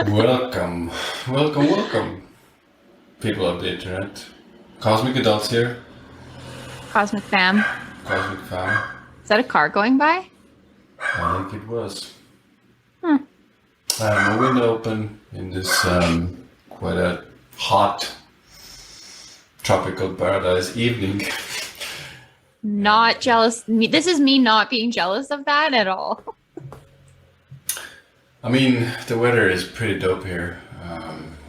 Welcome, welcome, people of the internet. Cosmic adults here, Cosmic fam. cosmic fam. Is that a car going by? I think it was. Hmm. I have my window open in this quite a hot tropical paradise evening. Not jealous. This is me not being jealous of that at all. I mean, the weather is pretty dope here,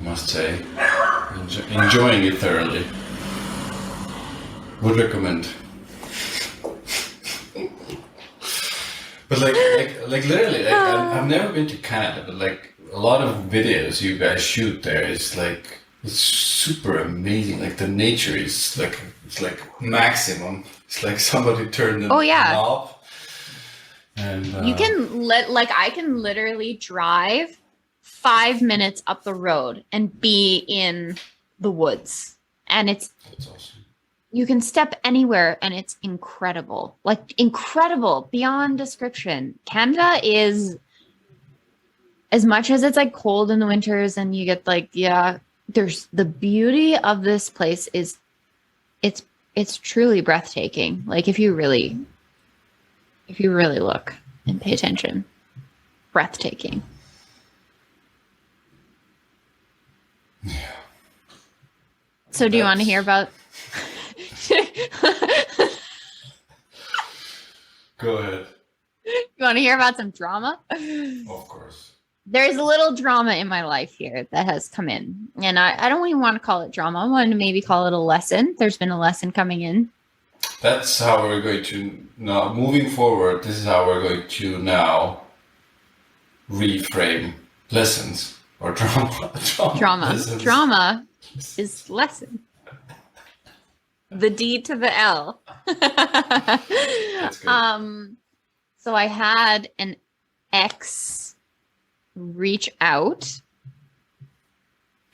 must say. Enjoying it thoroughly. Would recommend. But like literally, like I've never been to Canada, but like a lot of videos you guys shoot there is like it's super amazing. Like the nature is like it's like maximum. It's like somebody turned the knob. And You can I can literally drive 5 minutes up the road and be in the woods. And that's awesome. you can step anywhere and it's incredible. Like incredible beyond description. Canada is, as much as it's like cold in the winters and you get like, there's the beauty of this place is it's truly breathtaking. Like if you really look and pay attention, breathtaking. Yeah. So do you want to hear about Go ahead. You want to hear about some drama? Of course. There's a little drama in my life here that has come in. And I don't even want to call it drama. I want to maybe call it a lesson. There's been a lesson coming in. That's how we're going to now, moving forward, this is how we're going to now reframe lessons or drama. Lessons. Drama is lesson. The D to the L. That's good. So I had an ex reach out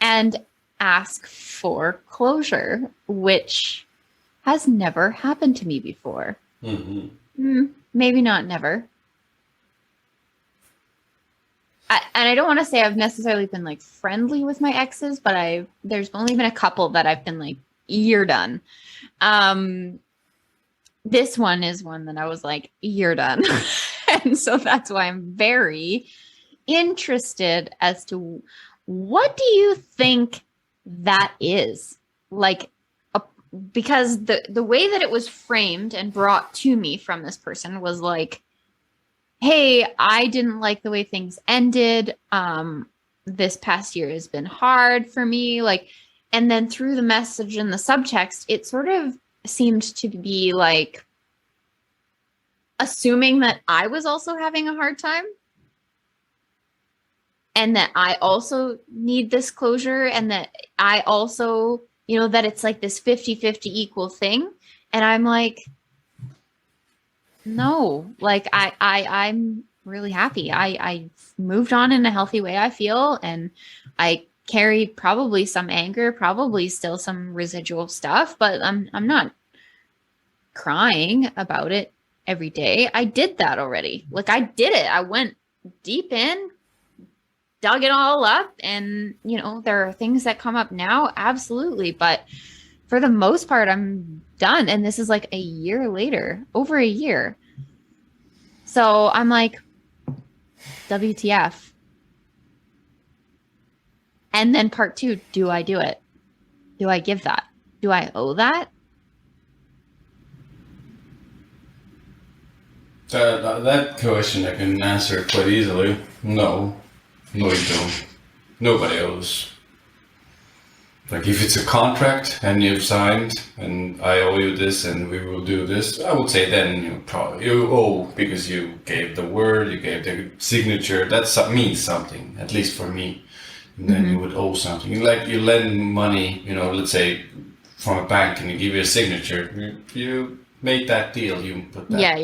and ask for closure, which has never happened to me before. Mm-hmm. Maybe not never. And I don't want to say I've necessarily been like friendly with my exes, but there's only been a couple that I've been like, you're done. This one is one that I was like, you're done. And so that's why I'm very interested as to what do you think that is? Like, because the way that it was framed and brought to me from this person was like, hey, I didn't like the way things ended. This past year has been hard for me. Like, and then through the message and the subtext, it sort of seemed to be like assuming that I was also having a hard time and that I also need this closure and that I also, that it's like this 50-50 equal thing. And I'm like, no, like I'm really happy. I moved on in a healthy way, I feel, and I carry probably some anger, probably still some residual stuff, but I'm not crying about it every day. I did that already. Like I did it. I went deep in, dug it all up, and there are things that come up now, absolutely, but for the most part I'm done. And this is like a year later, over a year. So I'm like, WTF? And then part two, do I do it? Do I give that? Do I owe that? That question I can answer quite easily. No, you don't. Nobody owes. Like if it's a contract and you've signed and I owe you this and we will do this, I would say then you owe because you gave the word, you gave the signature. That means something, at least for me. And then you would owe something. Like you lend money, let's say from a bank and you give you a signature. You made that deal. You put that. Yeah,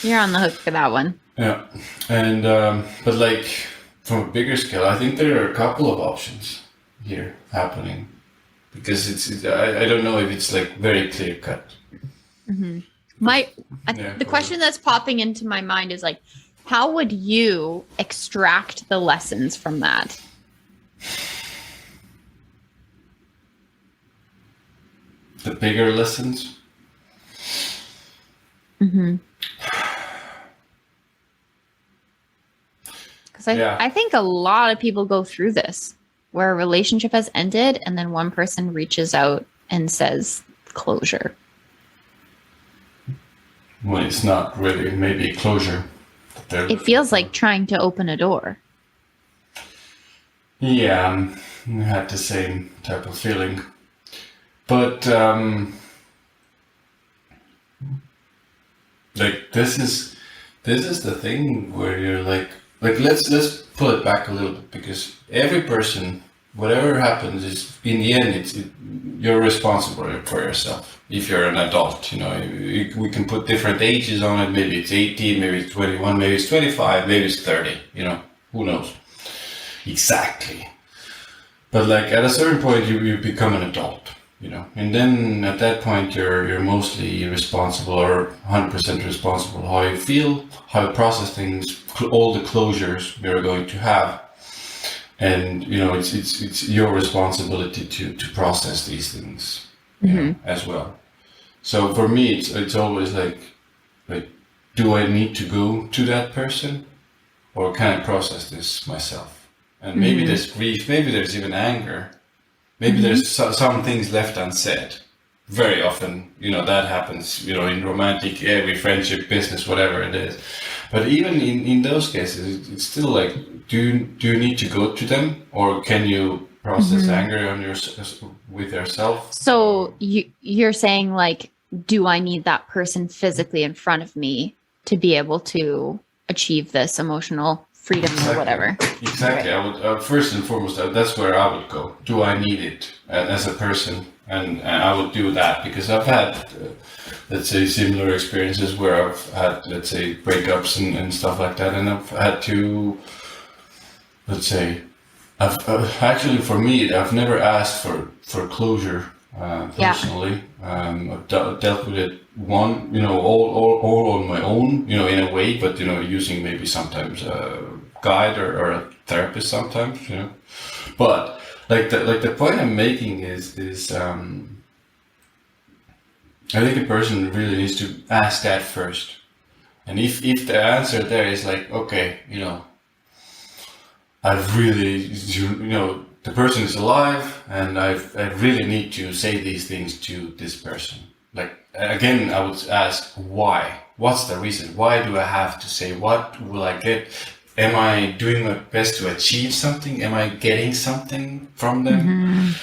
you're on the hook for that one. Yeah, and but like from a bigger scale, I think there are a couple of options here happening. Because I don't know if it's like very clear cut. Mm-hmm. The question that's popping into my mind is like, How would you extract the lessons from that? The bigger lessons. Mm-hmm. Because I think a lot of people go through this where a relationship has ended and then one person reaches out and says closure. Well, it's not really maybe closure. It feels like trying to open a door. Yeah, I had the same type of feeling. But like this is the thing where you're like let's pull it back a little bit, because every person, whatever happens, is in the end you're responsible for yourself. If you're an adult, we can put different ages on it. Maybe it's 18, maybe it's 21, maybe it's 25, maybe it's 30. Who knows exactly. But like at a certain point, you become an adult. And then at that point you're mostly responsible, or 100% responsible how you feel, how you process things, all the closures you're going to have, and it's your responsibility to process these things as well. So for me it's always like do I need to go to that person, or can I process this myself? And maybe there's grief, maybe there's even anger. Maybe there's some things left unsaid. Very often, that happens, in romantic, every friendship, business, whatever it is. But even in those cases, it's still like, do you need to go to them, or can you process anger with yourself? So you're saying like, do I need that person physically in front of me to be able to achieve this emotional freedom or whatever? Exactly. Right. I would first and foremost, that's where I would go. Do I need it as a person? And I would do that, because I've had, let's say, similar experiences where I've had, let's say, breakups and stuff like that, and I've had to, let's say, I've actually, for me, I've never asked for closure personally. I've dealt with it all on my own, in a way, but using maybe sometimes a guide or a therapist sometimes, But the point I'm making is I think a person really needs to ask that first, and if the answer there is like, okay, I've really, the person is alive, and I really need to say these things to this person. Like, again, I would ask why. What's the reason? Why do I have to say? What will I get? Am I doing my best to achieve something? Am I getting something from them,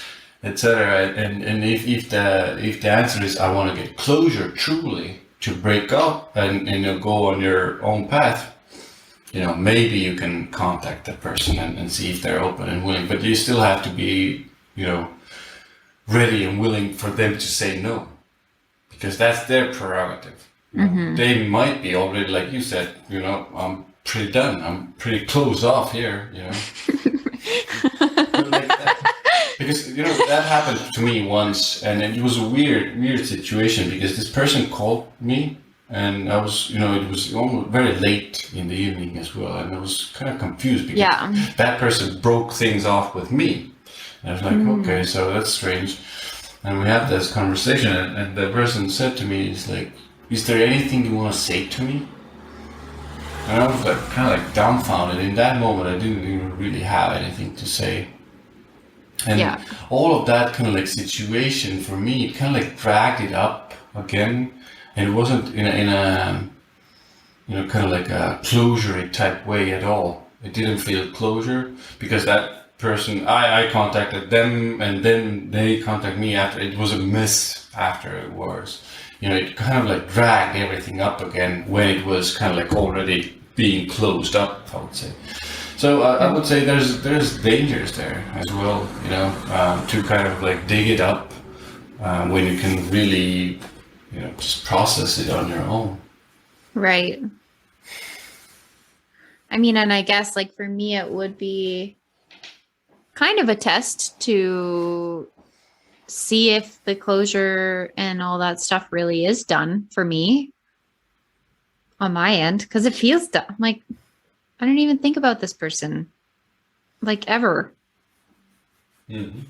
etc.? And if the answer is I want to get closure, truly, to break up and go on your own path, maybe you can contact that person and see if they're open and willing. But you still have to be, ready and willing for them to say no, because that's their prerogative. They might be already, like you said, I'm pretty done. I'm pretty closed off here, Because that happened to me once, and it was a weird situation, because this person called me, and I was, it was almost very late in the evening as well, and I was kind of confused because that person broke things off with me. And I was like, okay, so that's strange. And we had this conversation, and the person said to me, "Is like, is there anything you want to say to me?" And I was like, kind of like dumbfounded. In that moment, I didn't even really have anything to say. And all of that kind of like situation for me, it kind of like dragged it up again. And it wasn't in a kind of like a closure type way at all. It didn't feel closure, because that person, I contacted them, and then they contacted me after. It was a mess afterwards. It kind of like dragged everything up again when it was kind of like already being closed up, I would say. So I would say there's dangers there as well, to kind of like dig it up when you can really, just process it on your own. Right. I mean, and I guess like for me, it would be kind of a test to see if the closure and all that stuff really is done for me. on my end because it feels dumb. Like, I don't even think about this person like ever. Mhm.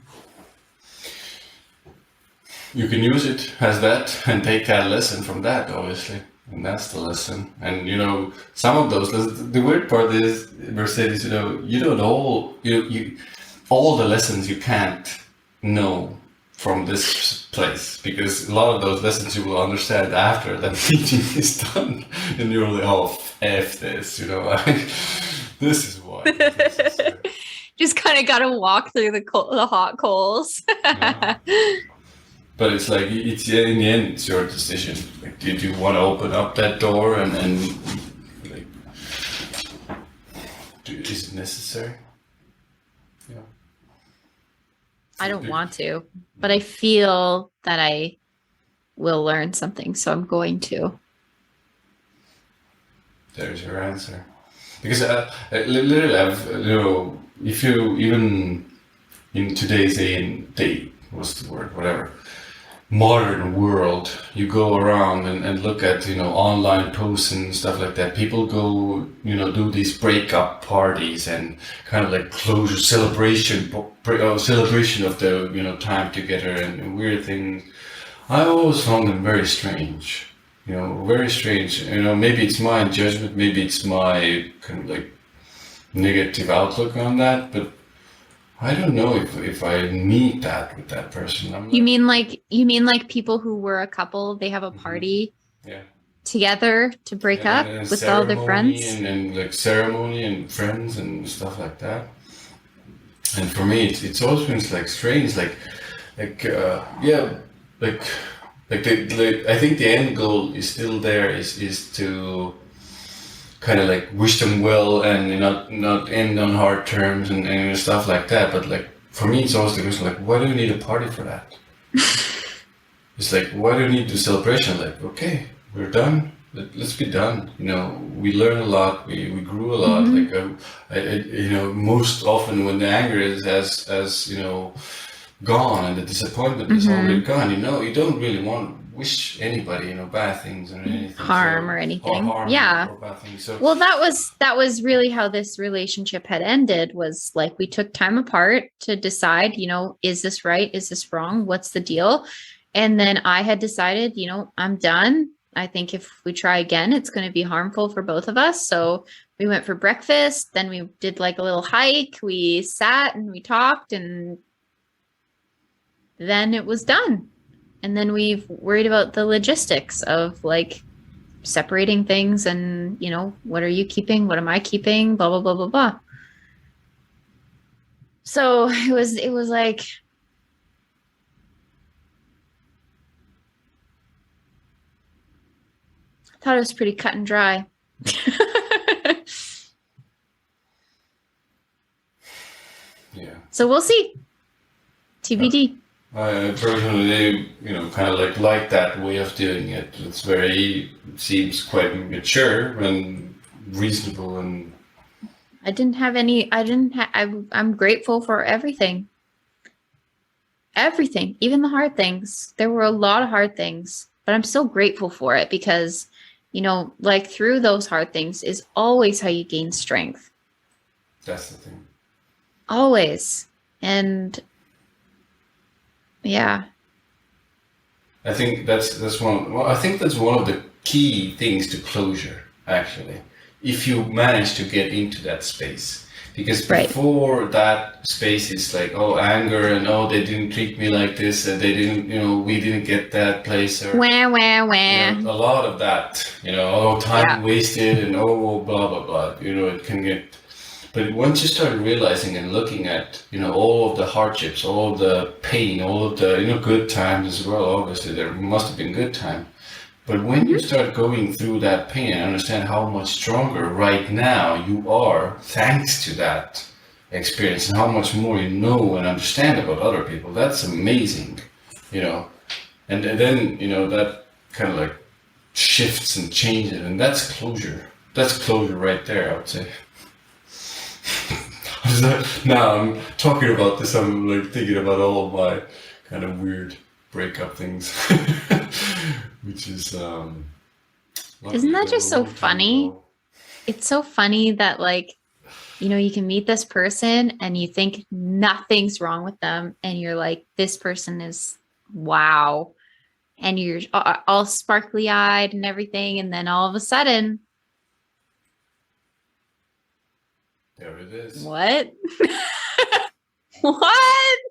You can use it as that and take that lesson from that, obviously. And that's the lesson. And some of those lessons, the weird part is, Mercedes, you don't all the lessons you can't know from this place, because a lot of those lessons you will understand after that meeting is done, and you're like, oh, F this, this is why. Just kind of got to walk through the hot coals. Yeah. But it's like, it's in the end, it's your decision. Like, did you want to open up that door and like, is it necessary? Yeah. I don't want to, but I feel that I will learn something, so I'm going to. There's your answer. Because literally, if you even in today's day, what's the word, whatever, modern world, you go around and look at online posts and stuff like that. People go do these breakup parties and kind of like closure celebration of the time together and weird things. I always found them very strange. Very strange. Maybe it's my judgment, maybe it's my kind of like negative outlook on that, but I don't know if I need that with that person. You mean like people who were a couple, they have a party together to break up with all their friends? And like ceremony and friends and stuff like that. And for me, it's always been like strange, like I think the end goal is still there, is to kind of like wish them well and not end on hard terms and stuff like that. But like for me, it's always the question, like, why do you need a party for that? It's like, why do you need the celebration? Like, okay, we're done. Let's be done. We learn a lot. We grew a lot. Mm-hmm. Like most often when the anger has gone and the disappointment is already gone, you don't really want to wish anybody bad things or anything, harm or anything. Or bad things. So, well, that was really how this relationship had ended, was like we took time apart to decide, is this right, is this wrong, what's the deal? And then I had decided, I'm done. I think if we try again, it's going to be harmful for both of us. So we went for breakfast, then we did like a little hike, we sat and we talked, and then it was done. And then we've worried about the logistics of like separating things and, what are you keeping? What am I keeping? Blah, blah, blah, blah, blah. So it was like, I thought it was pretty cut and dry. yeah. So we'll see. TBD. I personally, kind of like that way of doing it. It seems quite mature and reasonable, and I'm grateful for everything. Everything, even the hard things. There were a lot of hard things, but I'm so grateful for it because, like through those hard things is always how you gain strength. That's the thing. Always. And yeah. I think that's one. Well, I think that's one of the key things to closure, actually. If you manage to get into that space, because before that space is like, anger and they didn't treat me like this and they didn't, we didn't get that place, or wah. A lot of that, time wasted and blah blah blah. It can get. But once you start realizing and looking at, all of the hardships, all of the pain, all of the, good times as well, obviously there must have been good times. But when you start going through that pain and understand how much stronger right now you are, thanks to that experience, and how much more you know and understand about other people, that's amazing, And then, that kind of like shifts and changes, and that's closure. That's closure right there, I would say. Now I'm talking about this, I'm like thinking about all of my kind of weird breakup things, which is Isn't Luckily, that they were just a so long time funny? ago. It's so funny that like, you know, you can meet this person and you think nothing's wrong with them. And you're like, this person is wow. And you're all sparkly eyed and everything. And then all of a sudden, There it is. what? What?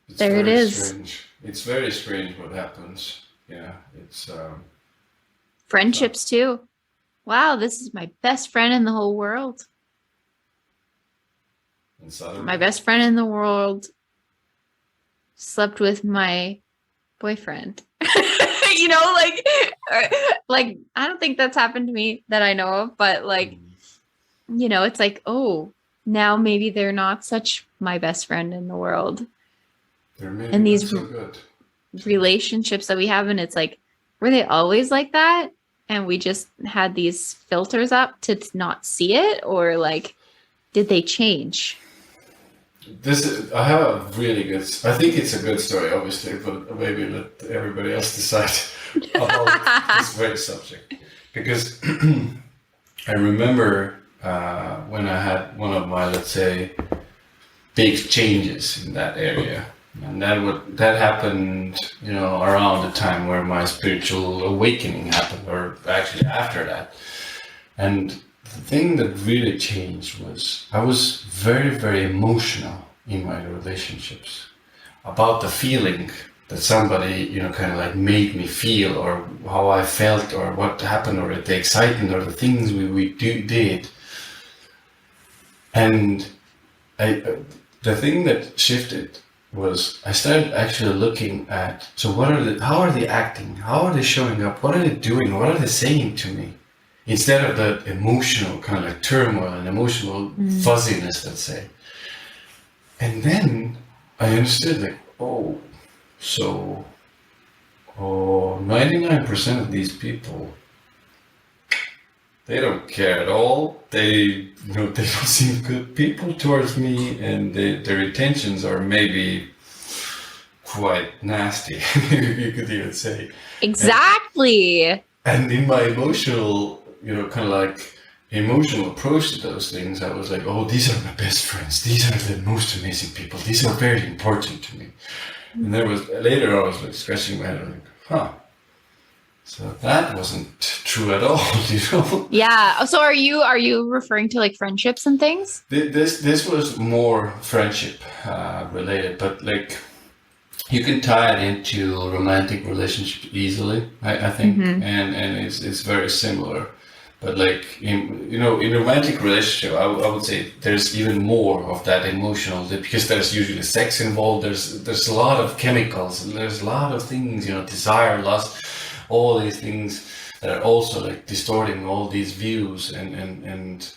It's There it very is. strange. It's very strange what happens. Yeah, it's Friendships too. Wow, this is my best friend in the whole world. and suddenly My best friend in the world slept with my boyfriend. You know, like I don't think that's happened to me that I know of, but like, you know, it's like, oh, now maybe they're not such my best friend in the world. they're maybe And not these so good. relationships that we have, and it's like, were they always like that? And we just had these filters up to not see it, or like, did they change? I have a really good. I think it's a good story, obviously, but maybe let everybody else decide about this very subject. Because I remember when I had one of my, let's say, big changes in that area, and that happened, you know, around the time where my spiritual awakening happened, or actually after that. And the thing that really changed was I was very, very emotional in my relationships about the feeling that somebody, you know, kind of like made me feel, or how I felt, or what happened, or the excitement, or the things did. And the thing that shifted was I started actually looking at, so how are they acting? How are they showing up? What are they doing? What are they saying to me? Instead of the emotional kind of like turmoil and emotional fuzziness, let's say. And then I understood, like, oh, so 99% of these people, they don't care at all. They don't seem good people towards me, and their intentions are maybe quite nasty, you could even say. Exactly. And in my emotional, kind of like emotional approach to those things, I was like, oh, these are my best friends. These are the most amazing people. These are very important to me. And later I was like scratching my head, like, huh. So that wasn't true at all, Yeah. So are you referring to like friendships and things? This was more friendship related, but like you can tie it into romantic relationship easily, I think, and it's very similar. But like in romantic relationship, I would say there's even more of that emotional, because there's usually sex involved. There's a lot of chemicals. There's a lot of things, desire, lust, all these things that are also like distorting all these views, and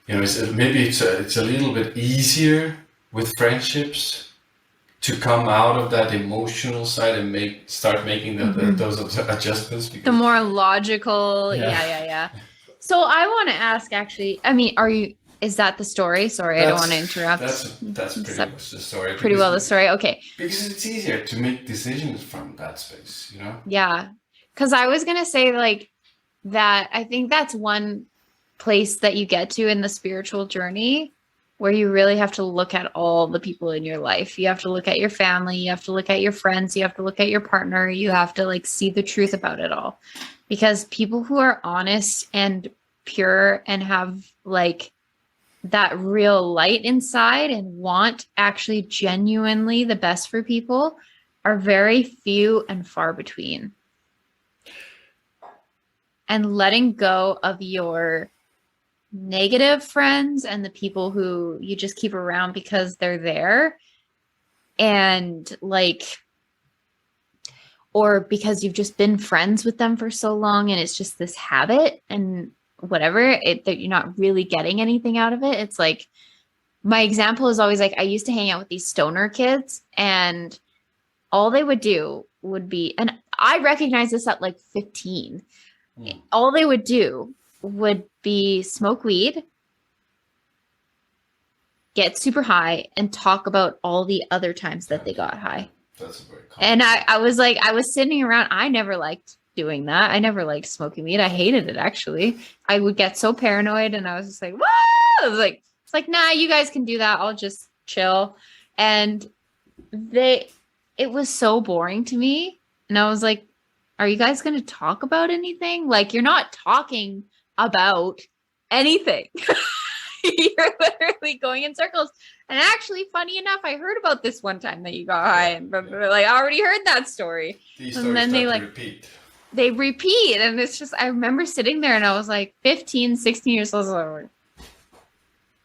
maybe it's a little bit easier with friendships to come out of that emotional side and start making those adjustments. The more logical, yeah. So I want to ask, actually, I mean, is that the story? Sorry, I don't want to interrupt. That's pretty much the story. Pretty well the story, okay. Because it's easier to make decisions from that space, Yeah, because I was going to say like that, I think that's one place that you get to in the spiritual journey where you really have to look at all the people in your life. You have to look at your family, you have to look at your friends, you have to look at your partner, you have to like see the truth about it all. Because people who are honest and pure and have like that real light inside and want actually genuinely the best for people are very few and far between. And letting go of your negative friends and the people who you just keep around because they're there, and like, or because you've just been friends with them for so long and it's just this habit and whatever, that you're not really getting anything out of it. It's like, my example is always like, I used to hang out with these stoner kids, and all they would do would be, and I recognize this at like 15, all they would do would be smoke weed, get super high, and talk about all the other times that they got high. That's a very common. And I was like, I was sitting around, I never liked doing that. I never liked smoking weed. I hated it, actually. I would get so paranoid, and I was just like, what? I was like, it's like, nah, you guys can do that. I'll just chill. And it was so boring to me. And I was like, are you guys going to talk about anything? Like, you're not talking about anything. You're literally going in circles. And actually, funny enough, I heard about this one time that you got high, and like, I already heard that story. These and then they repeat. They repeat. And it's just, I remember sitting there and I was like 15, 16 years old. I was like,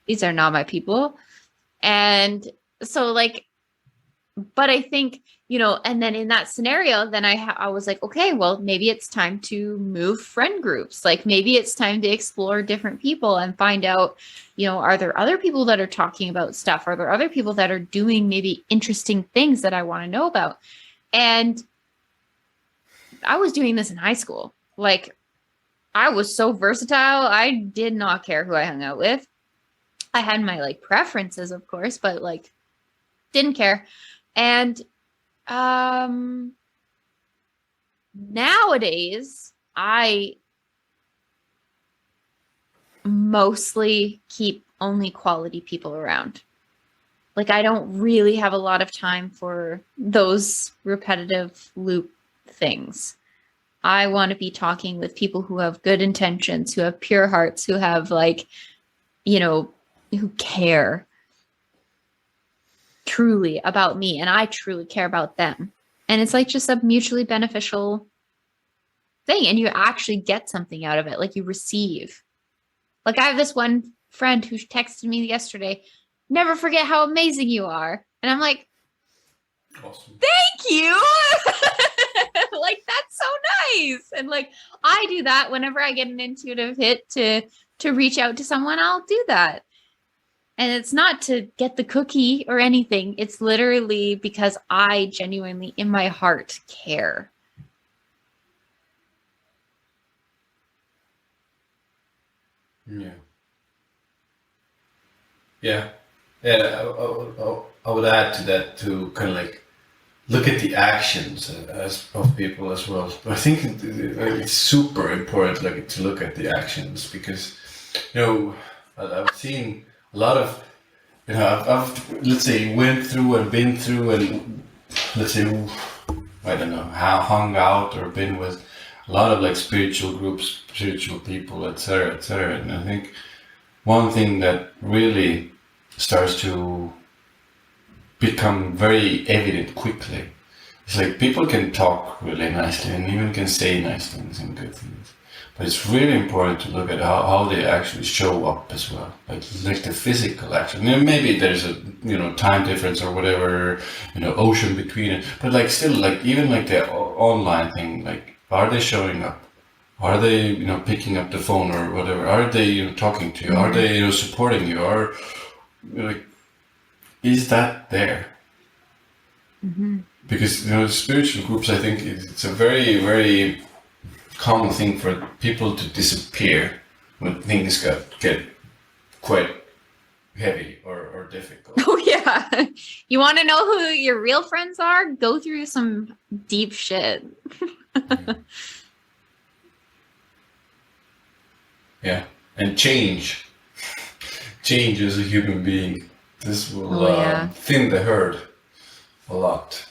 these are not my people. And so like, but I think, you know, and then in that scenario, then I was like, okay, well, maybe it's time to move friend groups. Like maybe it's time to explore different people and find out, you know, are there other people that are talking about stuff? Are there other people that are doing maybe interesting things that I want to know about? And I was doing this in high school. Like I was so versatile. I did not care who I hung out with. I had my like preferences, of course, but like didn't care. And nowadays I mostly keep only quality people around. Like I don't really have a lot of time for those repetitive loop things. I want to be talking with people who have good intentions, who have pure hearts, who have like, you know, who care truly about me, and I truly care about them. And it's like just a mutually beneficial thing, and you actually get something out of it. Like you receive. Like I have this one friend who texted me yesterday, never forget how amazing you are. And I'm like, awesome. Thank you. Like that's so nice. And like I do that whenever I get an intuitive hit to reach out to someone. I'll do that. And it's not to get the cookie or anything. It's literally because I genuinely in my heart care. Yeah. Yeah. I would add to that to kind of like look at the actions of people as well. But I think it's super important like to look at the actions because, you know, I've seen a lot of, you know, I've let's say went through and been through and let's say, I don't know, hung out or been with a lot of like spiritual groups, spiritual people, etc., etc. And I think one thing that really starts to become very evident quickly. It's like people can talk really nicely and even can say nice things and good things. But it's really important to look at how they actually show up as well. Like the physical action. You know, maybe there's a, you know, time difference or whatever, you know, ocean between it. But like still like even like the online thing, like are they showing up? Are they, you know, picking up the phone or whatever? Are they, you know, talking to you? Are they, you know, supporting you? Are like, is that there? Mm-hmm. Because, you know, spiritual groups, I think it's a very, very common thing for people to disappear when things get quite heavy or difficult. Oh yeah. You want to know who your real friends are? Go through some deep shit. Yeah. And change as a human being. This will thin the herd a lot.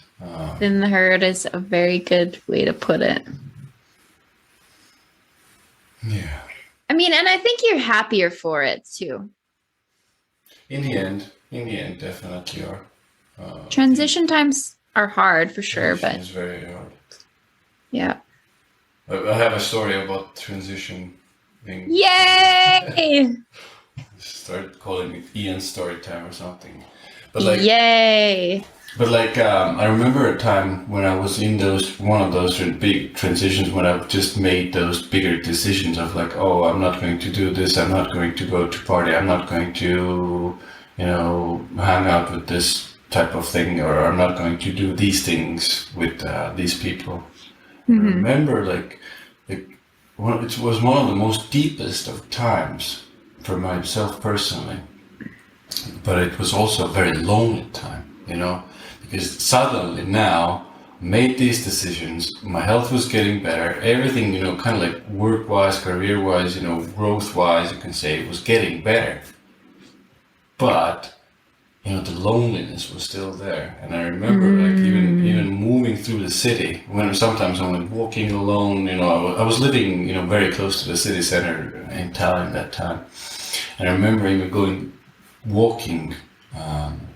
Thin the herd is a very good way to put it. Yeah. I mean, and I think you're happier for it too. In the end, definitely are. Transition times are hard for sure, but it's very hard. Yeah. I have a story about transition thing. Yay! Started calling it Ian's story time or something. But like, yay! But like, I remember a time when I was in one of those big transitions when I've just made those bigger decisions of like, oh, I'm not going to do this, I'm not going to go to party, I'm not going to, you know, hang out with this type of thing, or I'm not going to do these things with these people. Mm-hmm. I remember like it was one of the most deepest of times for myself personally, but it was also a very lonely time, you know. Because suddenly now made these decisions. My health was getting better. Everything, kind of like work-wise, career-wise, growth-wise, you can say, was getting better. But the loneliness was still there. And I remember, like, even moving through the city, when sometimes I'm like walking alone, I was living, very close to the city center in Tallinn that time. And I remember even walking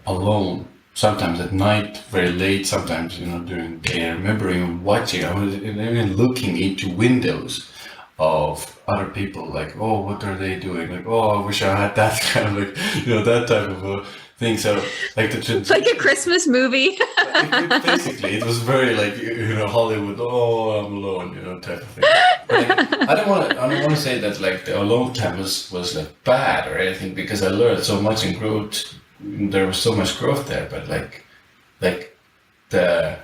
alone, sometimes at night, very late, sometimes, during the day. I remember even watching, I was even looking into windows of other people, like, oh, what are they doing? Like, oh, I wish I had that kind of like, that type of thing. So like It's like a Christmas movie. basically, it was very like, Hollywood, oh, I'm alone, type of thing. But, like, I don't want to say that like the alone time was like bad or anything, because I learned so much and growth. There was so much growth there, but like the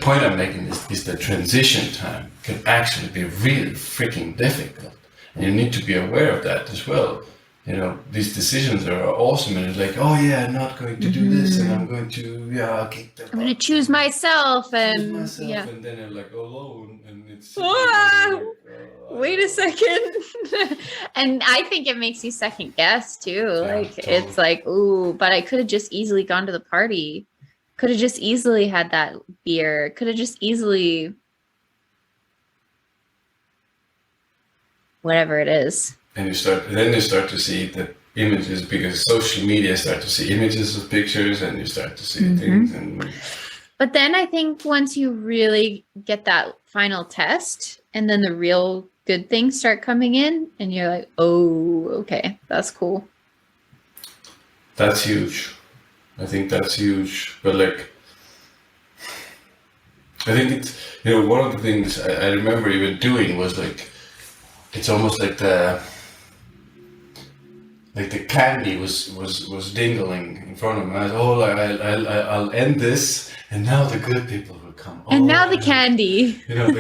point I'm making is the transition time can actually be really freaking difficult, and you need to be aware of that as well. These decisions are awesome, and it's like, oh yeah, I'm not going to do this, and I'm going to I'm going to choose myself, and and then I'm like alone, and it's wait a second. And I think it makes you second guess too. Like totally. It's like, ooh, but I could have just easily gone to the party. Could have just easily had that beer. Could have just easily whatever it is. And you start to see the images, because social media start to see images of pictures, and you start to see things. But then I think once you really get that final test, and then the real good things start coming in, and you're like, oh, okay, that's cool. That's huge. I think that's huge. But like, I think it's, one of the things I remember even doing was like, it's almost like the candy was dingling in front of my eyes. Oh, I'll end this, and now the good people will come. And now the candy. I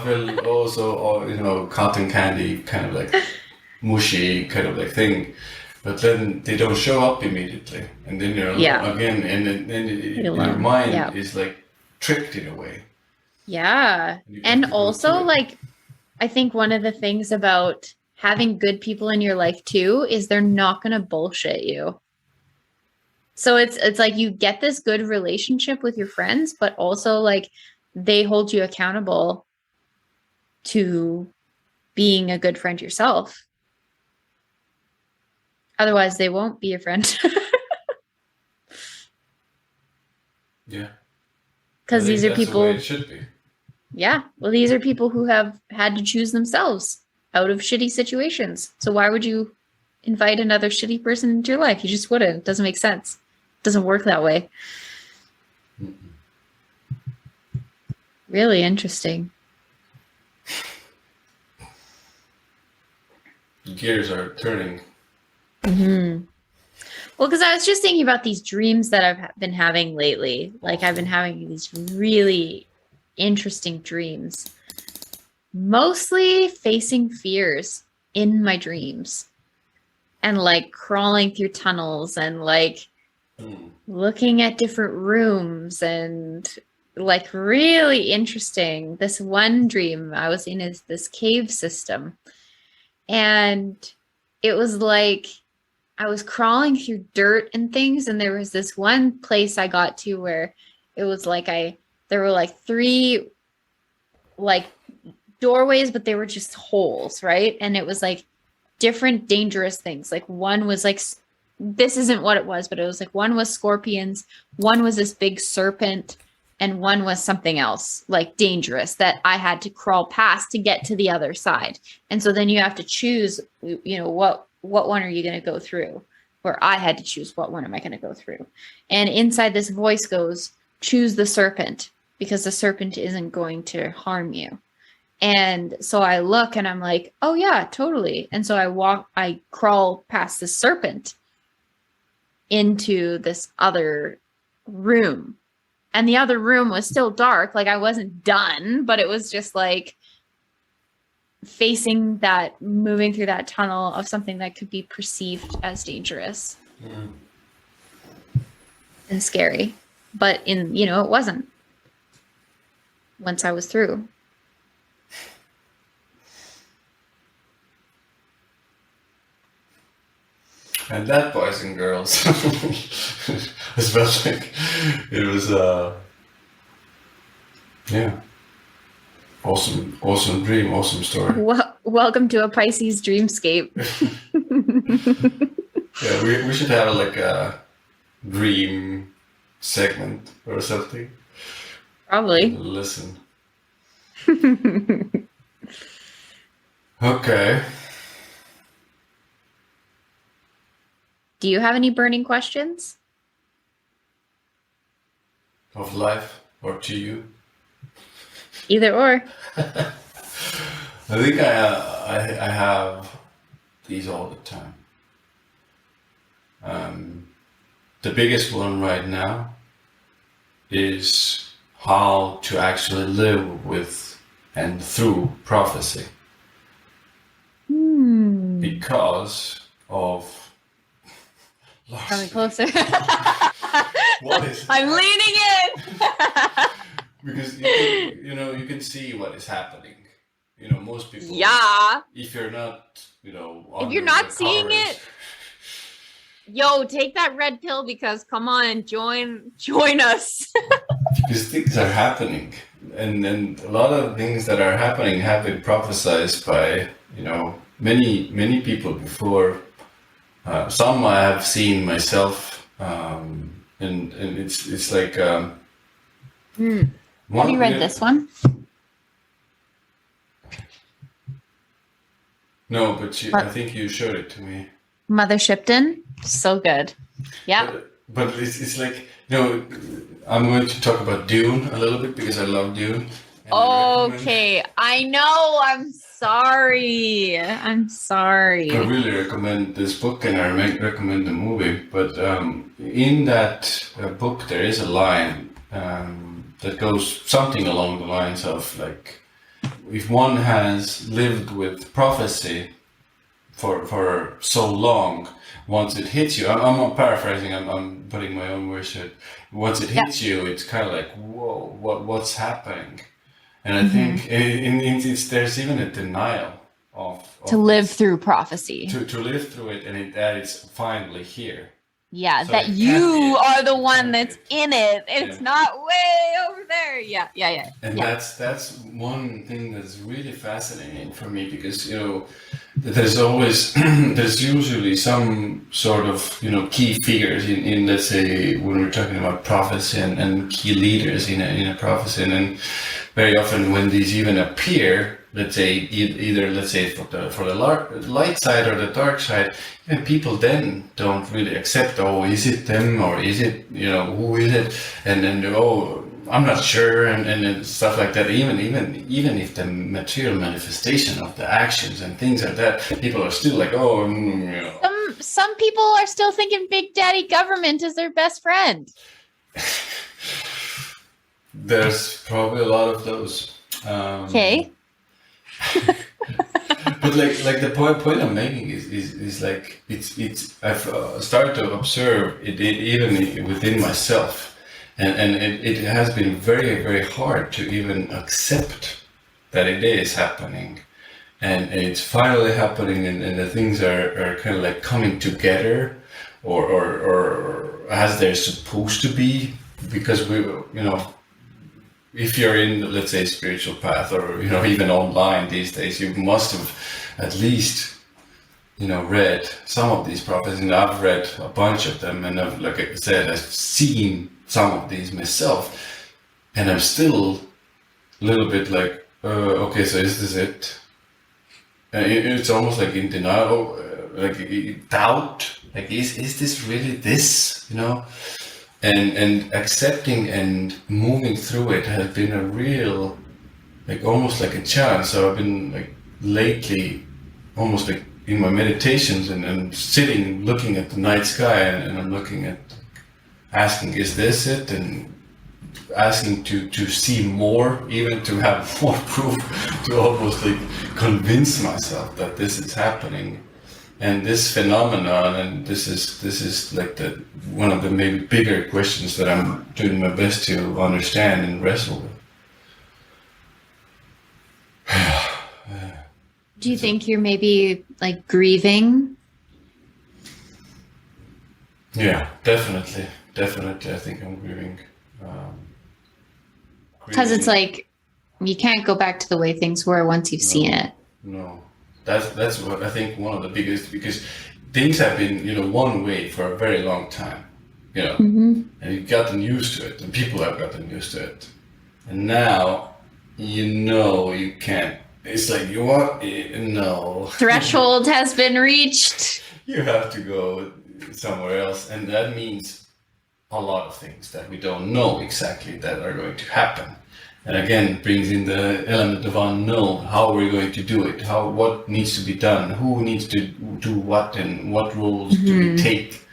feel also, cotton candy, kind of like mushy, kind of like thing. But then they don't show up immediately, and then you're again, and then your mind is like tricked in a way. Yeah, and also like, I think one of the things about having good people in your life too is they're not going to bullshit you. So it's like you get this good relationship with your friends, but also like they hold you accountable to being a good friend yourself. Otherwise, they won't be a friend. Yeah. Because these are people. The way it should be. Yeah. Well, these are people who have had to choose themselves out of shitty situations. So why would you invite another shitty person into your life? You just wouldn't. It doesn't make sense. It doesn't work that way. Really interesting. Gears are turning. Well, because I was just thinking about these dreams that I've been having lately. Like I've been having these really interesting dreams, mostly facing fears in my dreams, and like crawling through tunnels, and like looking at different rooms, and like really interesting. This one dream I was in is this cave system, and it was like I was crawling through dirt and things, and there was this one place I got to where it was like there were like 3 like doorways, but they were just holes, right? And it was like different dangerous things. Like one was like, this isn't what it was, but it was like one was scorpions, one was this big serpent, and one was something else like dangerous that I had to crawl past to get to the other side. And so then you have to choose, what one are you going to go through? Or I had to choose, what one am I going to go through? And inside this voice goes, choose the serpent, because the serpent isn't going to harm you. And so I look and I'm like, oh yeah, totally. And so I crawl past the serpent into this other room. And the other room was still dark. Like I wasn't done, but it was just like facing that, moving through that tunnel of something that could be perceived as dangerous and scary. but it wasn't once I was through. And that, boys and girls, it felt like it was yeah, awesome dream, awesome story. Welcome to a Pisces dreamscape. Yeah, we should have like a dream segment or something. Probably. Listen. Okay. Do you have any burning questions? Of life or to you? Either or. I think I have these all the time. The biggest one right now is how to actually live with and through prophecy. Because of Coming closer. What is I'm leaning in. Because you can see what is happening. Most people. Yeah. If you're not, If you're not seeing it, yo, take that red pill because come on, join us. Because things are happening, and a lot of things that are happening have been prophesized by many people before. Some I have seen myself, and it's like. Have you read this one? No, but I think you showed it to me. Mother Shipton, so good. Yeah. But it's like I'm going to talk about Dune a little bit because I love Dune. Okay, I know. I'm sorry. I really recommend this book, and I recommend the movie. But in that book, there is a line that goes something along the lines of like, if one has lived with prophecy for so long, once it hits you, I'm not paraphrasing. I'm putting my own words to it. Once it hits you, it's kind of like, whoa, what's happening? And I think there's even a denial of to live through prophecy. To live through it, and that it's finally here. Yeah, so that you are the one that's in it. It's not way over there. Yeah. And that's one thing that's really fascinating for me because there's always there's usually some sort of key figures in let's say when we're talking about prophecy and key leaders in a prophecy, and then very often when these even appear, let's say either let's say for the light side or the dark side, people then don't really accept, is it them or is it who is it, and then I'm not sure, and stuff like that. Even if the material manifestation of the actions and things like that, people are still like, Some people are still thinking Big Daddy government is their best friend. There's probably a lot of those. Okay. But like the point I'm making is like it's I've started to observe it even within myself. And it has been very, very hard to even accept that it is happening. And it's finally happening, and the things are kind of like coming together or as they're supposed to be. Because if you're in, let's say, spiritual path or, even online these days, you must have at least, read some of these prophecies. And I've read a bunch of them, and like I said, I've seen some of these myself, and I'm still a little bit like, okay, so is this it? And it's almost like in denial, like doubt, like is this really this, and accepting and moving through it has been a real, like almost like a challenge. So I've been like lately, almost like in my meditations and sitting, looking at the night sky, and I'm looking at, asking, is this it? And asking to see more, even to have more proof, to almost like convince myself that this is happening. And this phenomenon, and this is like the one of the maybe bigger questions that I'm doing my best to understand and wrestle with. Do you think you're maybe like grieving? Yeah, definitely. I think I'm grieving. Because it's Grieving. like you can't go back to the way things were once you've seen No, it. no. That's what I think one of the biggest, because things have been, one way for a very long time, Mm-hmm. and you've gotten used to it, and people have gotten used to it, and now you can't. It's like you want no. Threshold has been reached. You have to go somewhere else, and that means a lot of things that we don't know exactly that are going to happen. And again, brings in the element of unknown. How are we going to do it? What needs to be done? Who needs to do what, and what roles do we take?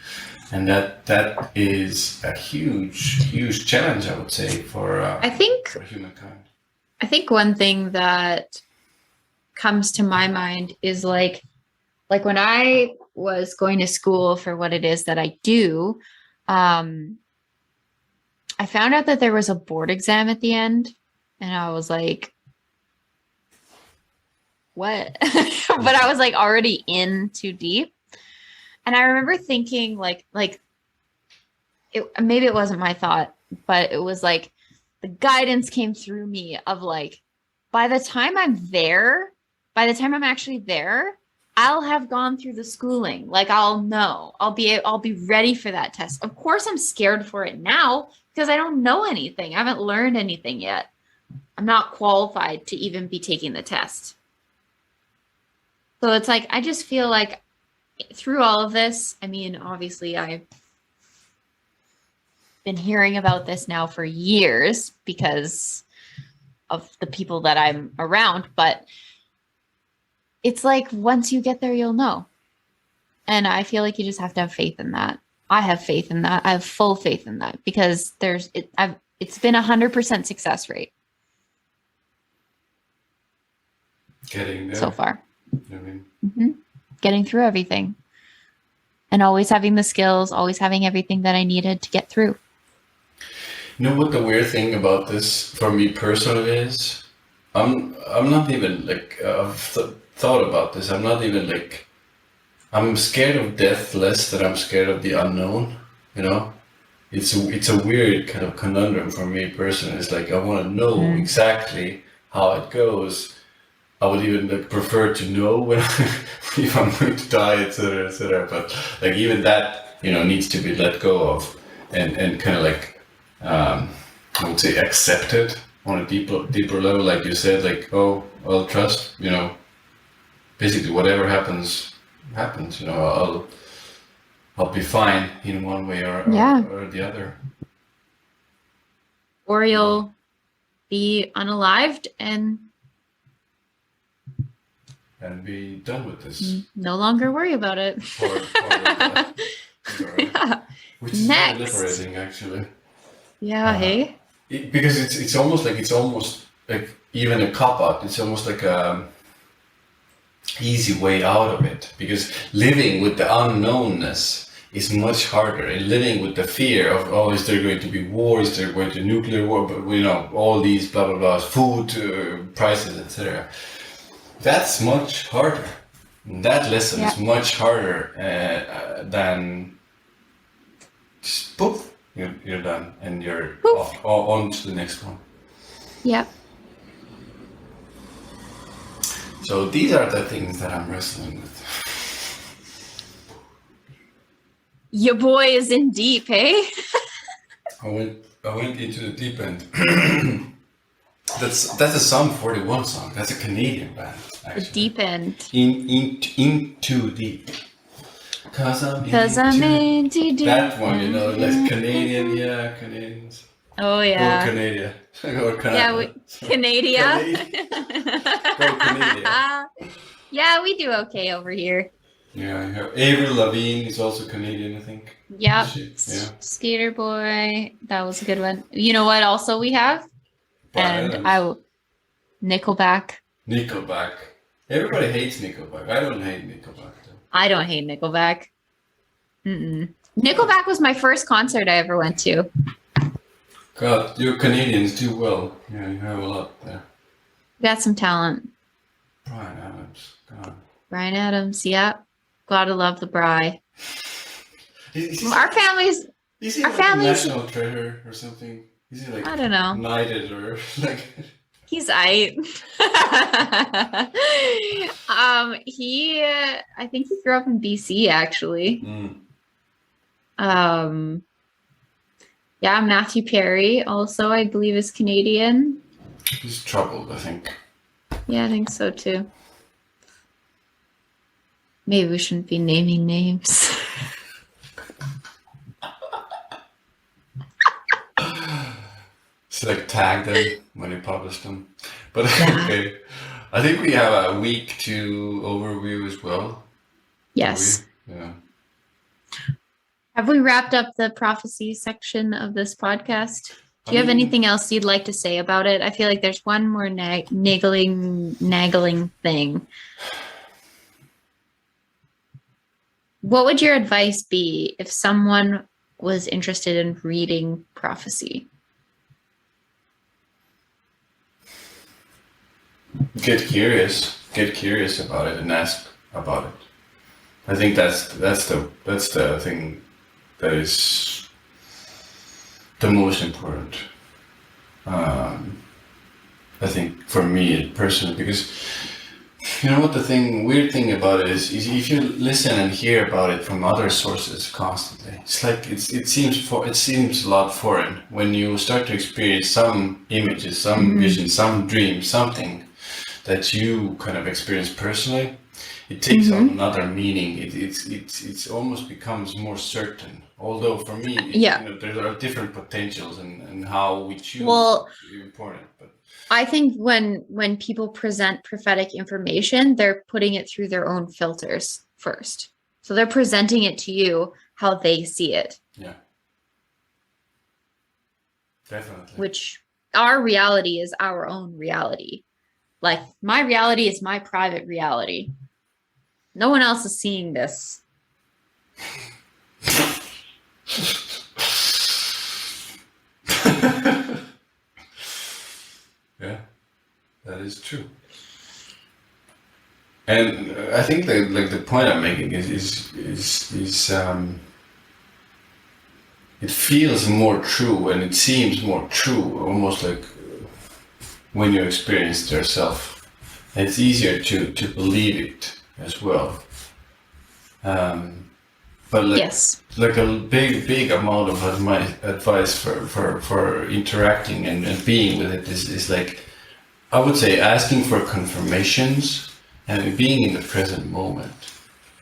And that is a huge challenge, I would say, for humankind. I think one thing that comes to my mind is like when I was going to school for what it is that I do, I found out that there was a board exam at the end, and I was like, what? But I was like already in too deep. And I remember thinking like maybe it wasn't my thought, but it was like the guidance came through me of like, by the time I'm actually there, I'll have gone through the schooling. Like I'll know, I'll be ready for that test. Of course I'm scared for it now because I don't know anything. I haven't learned anything yet. I'm not qualified to even be taking the test. So it's like, I just feel like through all of this, I mean, obviously I've been hearing about this now for years because of the people that I'm around, but it's like once you get there, you'll know. And I feel like you just have to have faith in that. I have faith in that. I have full faith in that because it's been 100% success rate. Getting there. So far. I mean, getting through everything. And always having the skills, always having everything that I needed to get through. you know what the weird thing about this for me personally is? I'm not even like thought about this. I'm not even like I'm scared of death less than I'm scared of the unknown. You know, it's a weird kind of conundrum for me personally. It's like I want to know exactly how it goes. I would even like prefer to know when if I'm going to die, etc., etc. But like even that, needs to be let go of and kind of like I would say accepted on a deeper level, like you said, like, oh, I'll trust, basically whatever happens. I'll be fine in one way or the other. Or you'll be unalived and be done with this. No longer worry about it. Yeah. Which is very liberating, actually. Yeah, hey? Because it's almost like even a cop-out. It's almost like a easy way out of it. Because living with the unknownness is much harder. And living with the fear of, oh, is there going to be war? Is there going to be nuclear war? But, all these blah, blah, blah, food prices, etc. That's much harder. That lesson is much harder than just poof, you're done and you're on to the next one. Yep. So these are the things that I'm wrestling with. Your boy is in deep, hey? I went into the deep end. That's a Sum 41 song. That's a Canadian band, actually. The deep end. Into deep. Cause I'm into deep. That one, like Canadian, Canadians. Oh yeah. Go Canada. Or Canada. Yeah, Canada. Go Canada. Yeah, we do okay over here. Yeah, Avril Lavigne is also Canadian, I think. Yep. Skater Boy. That was a good one. You know what also we have? Nickelback. Nickelback. Everybody hates Nickelback. I don't hate Nickelback though. I don't hate Nickelback. Nickelback was my first concert I ever went to. God, you Canadians do well. Yeah, you have a lot there. Got some talent. Brian Adams. God. Brian Adams, yeah. Gotta love the Bri. Our family's is he our like a family's national treasure or something? Is he like I don't know. knighted or like? He's I I think he grew up in BC actually. Yeah, Matthew Perry also I believe is Canadian. He's troubled, I think. Yeah, I think so too. Maybe we shouldn't be naming names. It's like tagged them when he published them. But okay. I think we have a week to overview as well. Yes. Yeah. Have we wrapped up the prophecy section of this podcast? Do you have anything else you'd like to say about it? I feel like there's one more nagging thing. What would your advice be if someone was interested in reading prophecy? Get curious about it and ask about it. I think that's the thing that is the most important. I think for me personally, because you know what the weird thing about it is if you listen and hear about it from other sources constantly, it's like it seems a lot foreign when you start to experience some images, some visions, some dreams, something that you kind of experience personally. It takes on another meaning. It's almost becomes more certain. Although for me, there are different potentials and how we choose is important. But I think when people present prophetic information, they're putting it through their own filters first. So they're presenting it to you how they see it. Yeah. Definitely. Which our reality is our own reality. Like my reality is my private reality. No one else is seeing this. Yeah, that is true. And I think that the point I'm making is it feels more true and it seems more true, almost like when you experience it yourself. And it's easier to believe it as well. But like a big amount of advice for interacting and being with it is like, I would say asking for confirmations and being in the present moment.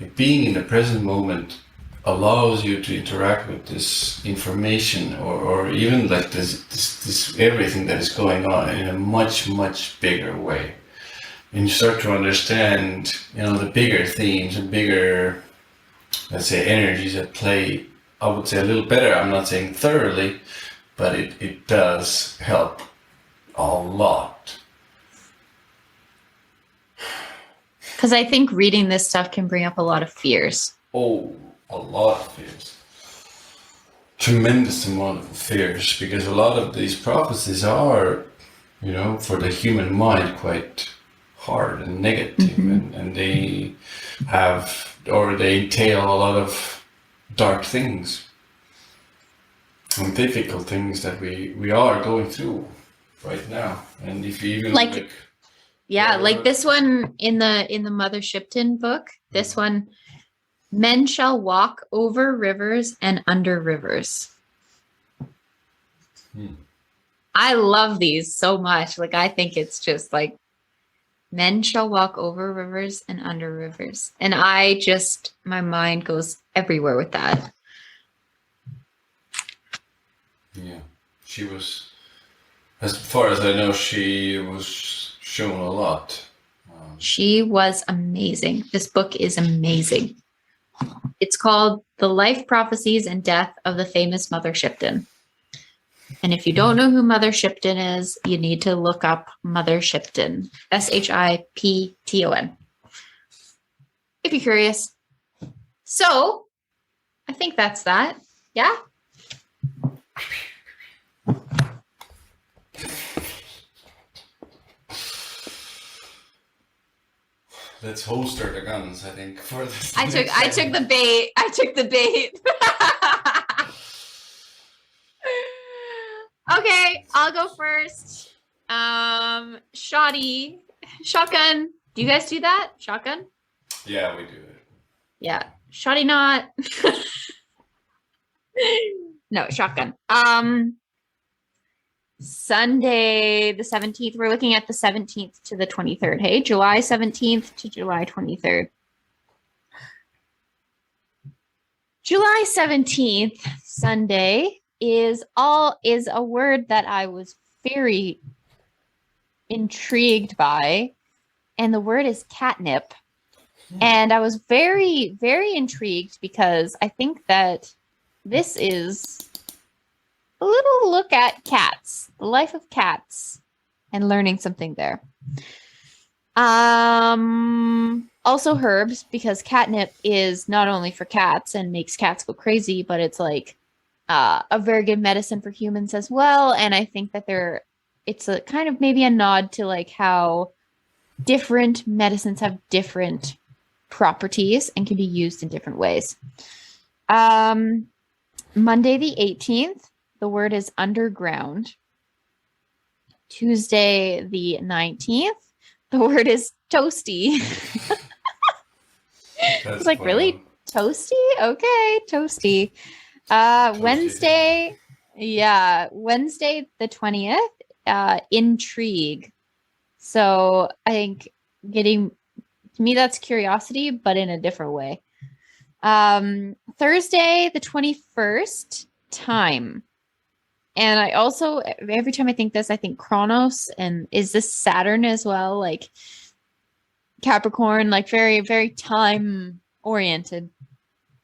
Like being in the present moment allows you to interact with this information or even like this everything that is going on in a much bigger way. And you start to understand, the bigger themes and bigger, let's say, energies at play, I would say a little better. I'm not saying thoroughly, but it does help a lot. Because I think reading this stuff can bring up a lot of fears. Oh, a lot of fears. Tremendous amount of fears, because a lot of these prophecies are, for the human mind quite hard and negative, and they they entail a lot of dark things and difficult things that we are going through right now. And if you even like this one in the Mother Shipton book, this one, men shall walk over rivers and under rivers. I love these so much. Like, I think it's just like, men shall walk over rivers and under rivers. And my mind goes everywhere with that. Yeah. She was, as far as I know, she was shown a lot. She was amazing. This book is amazing. It's called The Life, Prophecies, and Death of the Famous Mother Shipton. And if you don't know who Mother Shipton is, you need to look up Mother Shipton. Shipton. If you're curious. So I think that's that. Yeah. Let's holster the guns, I think, for this. I took the bait. I took the bait. Okay, I'll go first. Shotgun. Do you guys do that? Shotgun? Yeah, we do it. Yeah. Shoddy knot. No, shotgun. Sunday the 17th. We're looking at the 17th to the 23rd. Hey, July 17th to July 23rd. July 17th, Sunday, is a word that I was very intrigued by, and the word is catnip. And I was very, very intrigued because I think that this is a little look at cats, the life of cats, and learning something there. Also herbs, because catnip is not only for cats and makes cats go crazy, but it's like a very good medicine for humans as well. And I think that it's a kind of maybe a nod to like how different medicines have different properties and can be used in different ways. Monday the 18th, the word is underground. Tuesday the 19th, the word is toasty. It's like, really? Toasty? Okay, toasty. Wednesday the 20th, intrigue. So I think to me, that's curiosity, but in a different way. Thursday the 21st, time. And I also, every time I think this, I think Chronos. And is this Saturn as well? Like Capricorn, like very, very time oriented.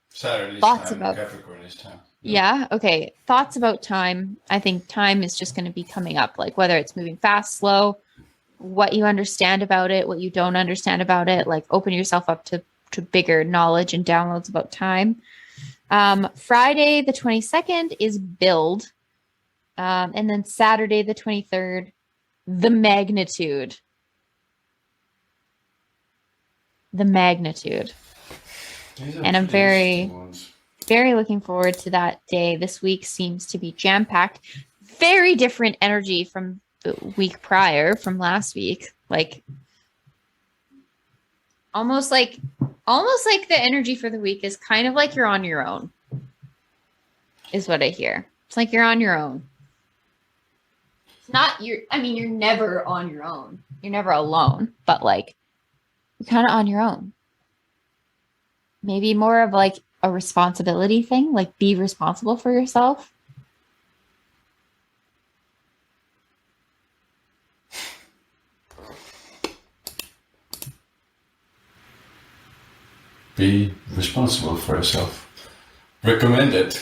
Saturn is Thoughts time, about Capricorn is time. Yeah. Okay. Thoughts about time. I think time is just going to be coming up, like whether it's moving fast, slow, what you understand about it, what you don't understand about it, like open yourself up to bigger knowledge and downloads about time. Friday, the 22nd is build. And then Saturday, the 23rd, the magnitude. The magnitude. And I'm very looking forward to that day. This week seems to be jam-packed. Very different energy from the week prior, from last week. Like almost like the energy for the week is kind of like you're on your own, is what I hear. It's like you're on your own. It's not you're never on your own. You're never alone, but like you're kind of on your own. Maybe more of like a responsibility thing, like be responsible for yourself. Be responsible for yourself. Recommended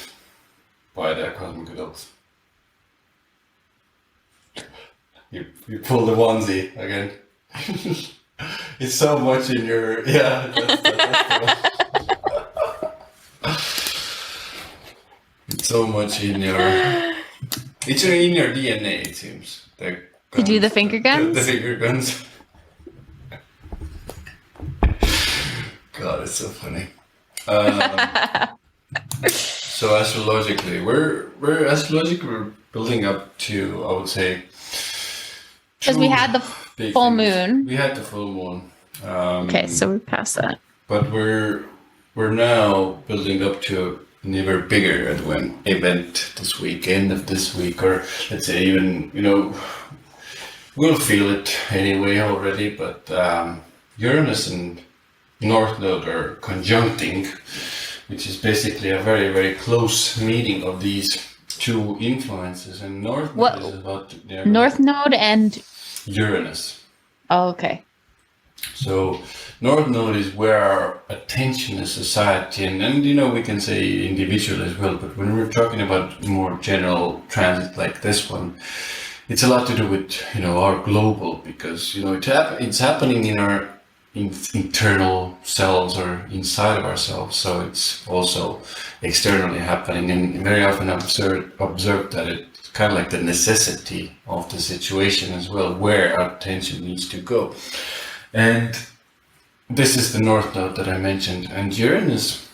by the Cosmic Adults. You pull the onesie again. It's so much in your that's it's so much in your DNA, it seems. To do the finger guns? The finger guns. God, it's so funny. So astrologically, we're building up to, I would say, because we had the full moon. We had the full moon. Okay, so we passed that. But we're now building up to an even bigger event this week, end of this week, or let's say even, we'll feel it anyway already, but Uranus and North Node are conjuncting, which is basically a very, very close meeting of these two influences. And North Node is about North Node and Uranus. Oh, okay. So North Node is where our attention as society, and we can say individual as well, but when we're talking about more general transit like this one, it's a lot to do with our global, because it's happening in our internal cells or inside of ourselves. So it's also externally happening, and very often observed that it's kind of like the necessity of the situation as well, where our attention needs to go. And this is the North Node that I mentioned, and Uranus.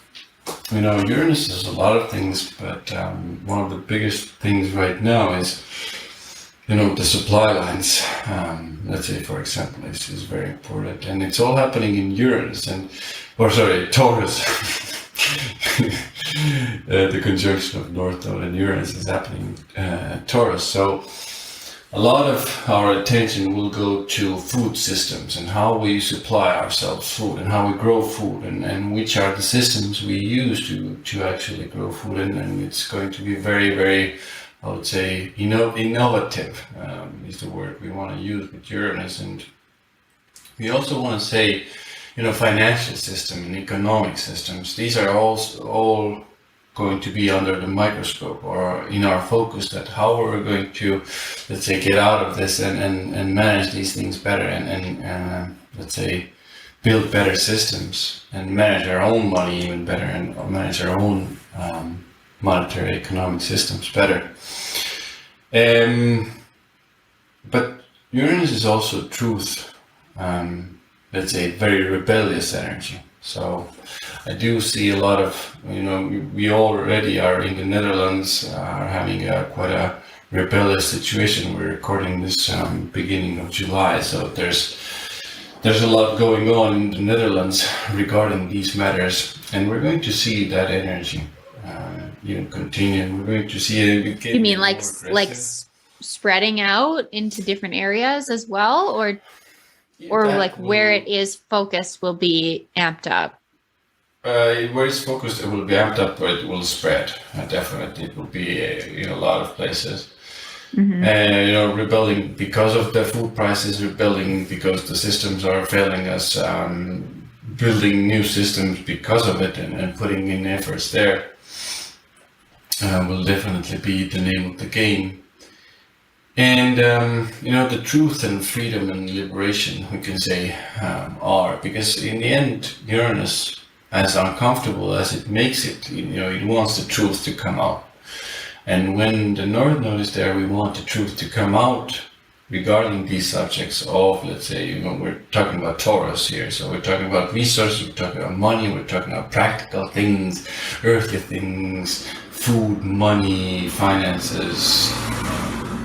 Uranus is a lot of things, but one of the biggest things right now is, the supply lines. Let's say, for example, this is very important, and it's all happening in Uranus Taurus. The conjunction of North Node and Uranus is happening Taurus. So a lot of our attention will go to food systems and how we supply ourselves food and how we grow food and which are the systems we use to actually grow food. And it's going to be very, very, I would say, innovative is the word we want to use with Uranus. And we also want to say, financial system and economic systems. These are all going to be under the microscope or in our focus, that how we're going to, let's say, get out of this and manage these things better and let's say, build better systems and manage our own money even better and manage our own monetary economic systems better. But Uranus is also truth, let's say, very rebellious energy. So I do see a lot of, we already are in the Netherlands, are having quite a rebellious situation. We're recording this beginning of July, so there's a lot going on in the Netherlands regarding these matters, and we're going to see that energy continue. We're going to see it. You mean like spreading out into different areas as well, or where it is focused will be amped up? Where it's focused, it will be amped up, but it will spread. Definitely, it will be in a lot of places. Mm-hmm. Rebelling because of the food prices, rebelling because the systems are failing us, building new systems because of it, and putting in efforts there will definitely be the name of the game. And the truth and freedom and liberation, we can say, are, because in the end, Uranus, as uncomfortable as it makes it, it wants the truth to come out. And when the North Node is there, we want the truth to come out regarding these subjects of, let's say, we're talking about Taurus here, so we're talking about resources, we're talking about money, we're talking about practical things, earthly things, food, money, finances,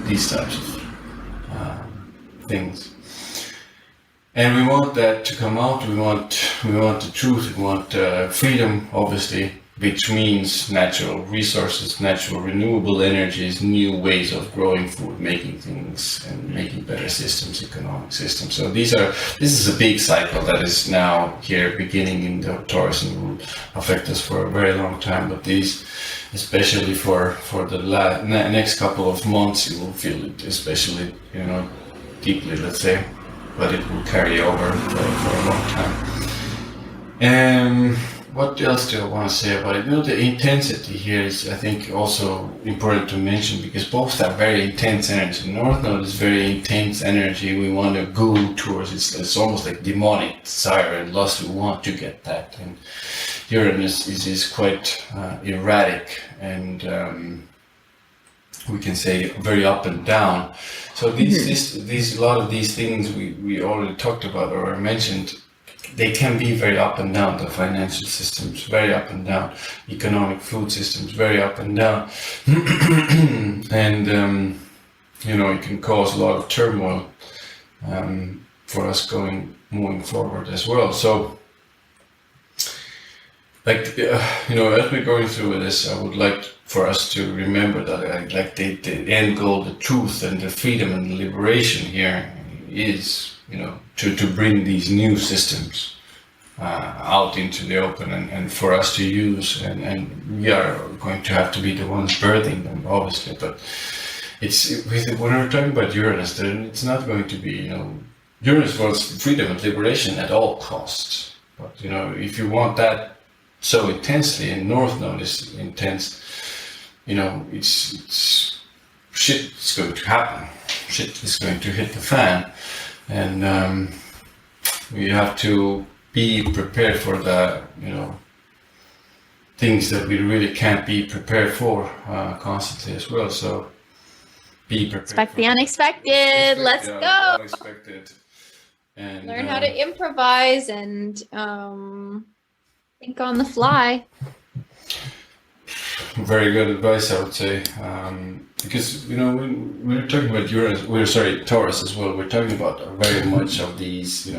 these types of things. And we want that to come out. We want the truth. We want freedom, obviously, which means natural resources, natural renewable energies, new ways of growing food, making things, and making better systems, economic systems. So this is a big cycle that is now here beginning in the Taurus and will affect us for a very long time. But these, especially for the next couple of months, you will feel it, especially deeply, let's say. But it will carry over for a long time. What else do I want to say about it? The intensity here is, I think, also important to mention, because both are very intense energy. North Node is very intense energy. We want to go towards it. It's almost like demonic desire and lust. We want to get that. And Uranus is quite erratic and we can say very up and down. So these a lot of these things we already talked about or mentioned, they can be very up and down. The financial systems very up and down, economic food systems very up and down, and it can cause a lot of turmoil for us moving forward as well. So, as we're going through this, I would like for us to remember that the end goal, the truth and the freedom and the liberation here is, to bring these new systems out into the open and for us to use, and we are going to have to be the ones birthing them, obviously. But when we're talking about Uranus, then it's not going to be, Uranus wants freedom and liberation at all costs. But if you want that so intensely, and North Node is intense, it's shit is going to happen. Shit is going to hit the fan, and We have to be prepared for the, things that we really can't be prepared for constantly as well. So be prepared. Expect the unexpected. Let's go. Unexpected. And Learn how to improvise and think on the fly. Very good advice, I would say, because when we're talking about Taurus as well. We're talking about very much of these,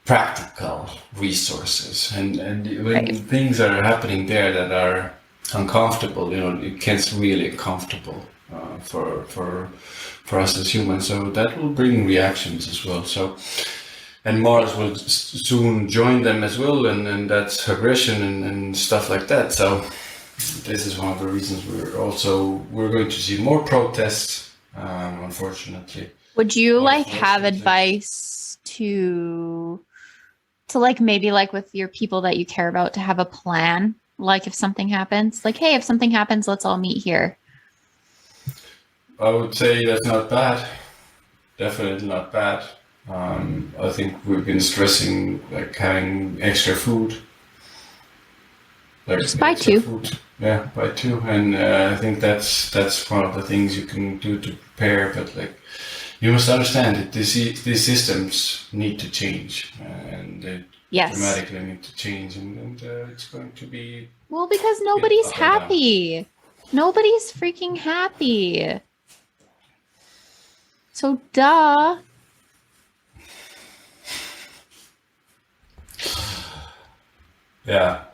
practical resources, and when things are happening there that are uncomfortable, it gets really uncomfortable for us as humans. So that will bring reactions as well. So. And Mars will soon join them as well, and that's aggression and stuff like that. So this is one of the reasons we're going to see more protests, unfortunately. Would you have advice to maybe with your people that you care about to have a plan? Like if something happens, hey, if something happens, let's all meet here. I would say that's not bad. Definitely not bad. I think we've been stressing having extra food. Just buy two. Food. Yeah, buy two, and I think that's one of the things you can do to prepare. But you must understand that these systems need to change, and they dramatically need to change, and it's going to be because nobody's happy. Nobody's freaking happy. So duh. Yeah.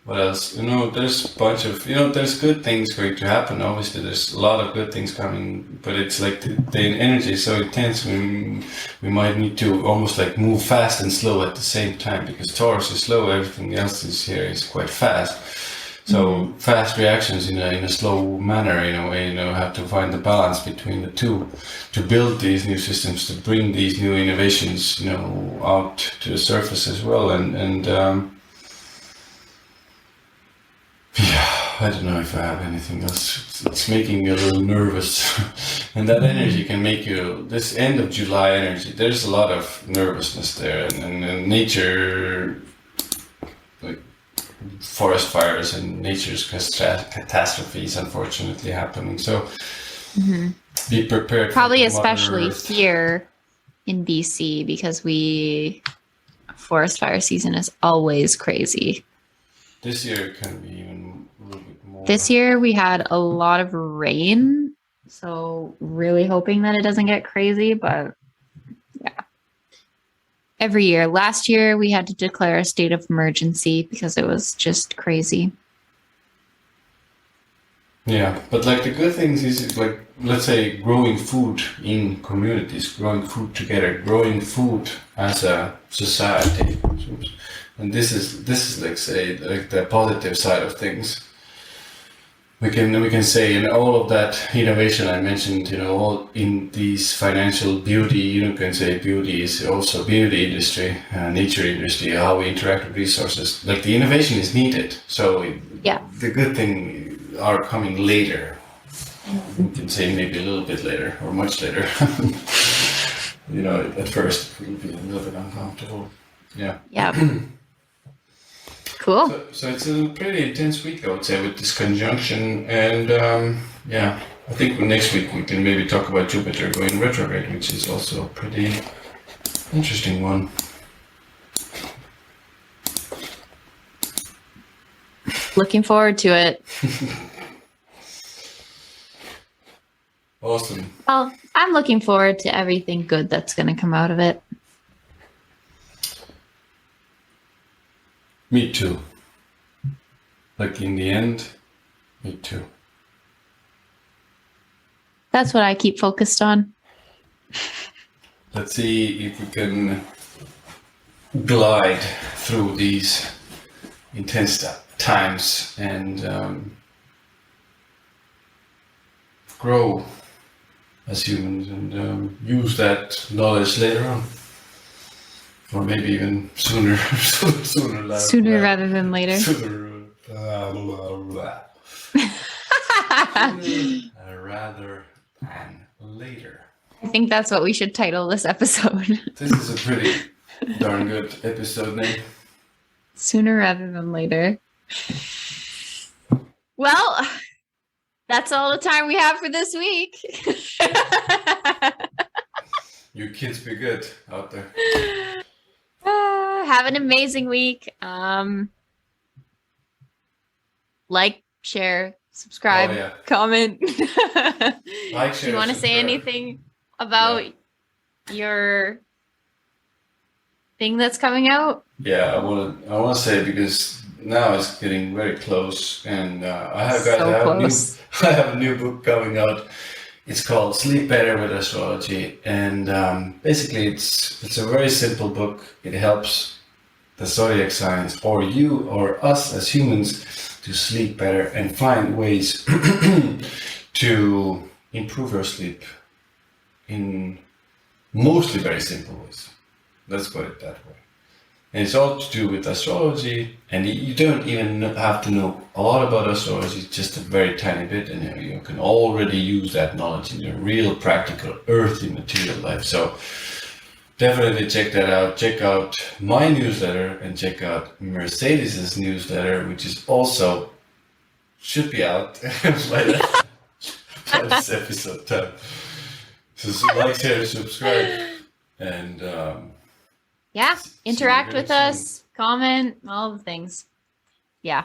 What else? There's a bunch of, there's good things going to happen. Obviously, there's a lot of good things coming, but it's the energy is so intense. We might need to almost move fast and slow at the same time, because Taurus is slow. Everything else is quite fast. So fast reactions in a slow manner, in a way, have to find the balance between the two to build these new systems, to bring these new innovations, out to the surface as well. And I don't know if I have anything else. It's making me a little nervous. And that energy can make you, this end of July energy, there's a lot of nervousness there, and nature, forest fires and nature's catastrophes unfortunately happening. So be prepared. Probably especially here in BC, because forest fire season is always crazy. This year it can be even a little bit more. This year we had a lot of rain, so really hoping that it doesn't get crazy, but yeah. Every year. Last year, we had to declare a state of emergency because it was just crazy. Yeah, but the good things is let's say growing food in communities, growing food together, growing food as a society, and this is the positive side of things. We can say, and all of that innovation I mentioned, all in these financial beauty, you can say beauty is also beauty industry, nature industry, how we interact with resources. The innovation is needed. So the good things are coming later. You can say maybe a little bit later or much later. At first it will be a little bit uncomfortable. Yeah. Yeah. Cool. So it's a pretty intense week, I would say, with this conjunction. And I think next week we can maybe talk about Jupiter going retrograde, which is also a pretty interesting one. Looking forward to it. Awesome. Well, I'm looking forward to everything good that's going to come out of it. Me too. In the end, me too. That's what I keep focused on. Let's see if we can glide through these intense times and grow as humans and use that knowledge later on. Or maybe even sooner. Sooner rather than later. Sooner rather than later. I think that's what we should title this episode. This is a pretty darn good episode name. Sooner rather than later. Well, that's all the time we have for this week. You kids be good out there. Have an amazing week. Like, share, subscribe, comment. Like, share, Do you want to say anything about your thing that's coming out? Yeah, I want to say, because now it's getting very close, and I have a new book coming out. It's called Sleep Better with Astrology, and basically it's a very simple book. It helps the zodiac signs, or you or us as humans, to sleep better and find ways to improve your sleep in mostly very simple ways. Let's put it that way. And it's all to do with astrology, and you don't even have to know a lot about astrology, just a very tiny bit, and you can already use that knowledge in your real practical earthly material life. So definitely check that out. Check out my newsletter, and check out Mercedes's newsletter, which is also should be out by this episode time. So like, share, subscribe, and interact with us, comment, all the things. Yeah.